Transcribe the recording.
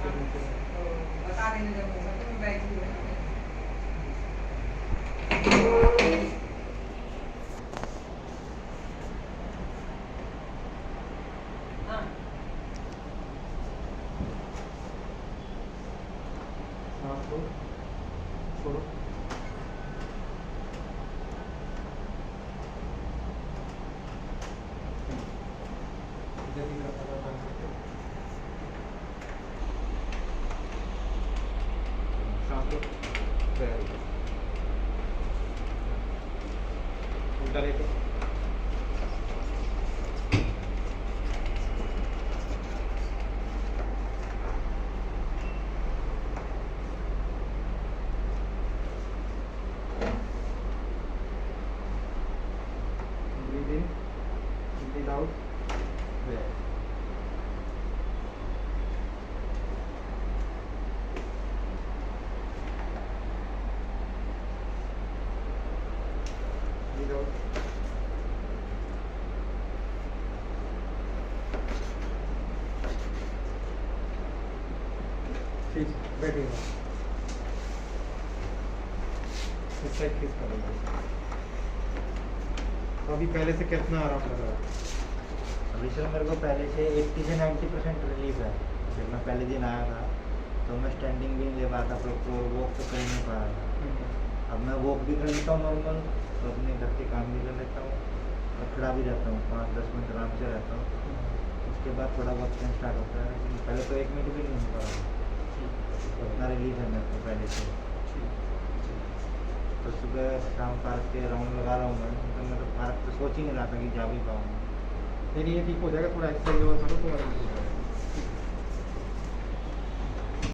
बता देने जब होगा तो मैं बैठ ही हूँ। हाँ छोड़ो उल्टा लेके breathe in, breathe out, there. Breathe out. ठीक बैठिए इस साइड किस करेंगे अभी पहले से कितना आराम लग रहा है अभी सर मेरे को पहले से 80 से 90% रिलीफ है। जब मैं पहले दिन आया था तो मैं स्टैंडिंग भी नहीं ले पाया था, प्रॉपर वॉक तो कर ही नहीं पा रहा था। अब मैं वॉक भी कर लेता हूँ नॉर्मल, तो अपने घर के काम भी कर लेता हूँ और खड़ा भी रहता हूँ 5-10 मिनट आराम से रहता हूँ। उसके बाद थोड़ा बहुत पेन स्टार्ट होता है, लेकिन पहले तो 1 मिनट भी नहीं हो पा रहा। तो इतना रिलीफ है मेरे को पहले से। तो सुबह शाम पार्क के राउंड लगा रहा हूँ मैं, तो मैं तो पार्क तो सोच ही नहीं रहा था कि जा भी पाऊँगा। फिर ये ठीक हो जाएगा, थोड़ा एक्सरसाइज और करो तो आराम हो जाएगा।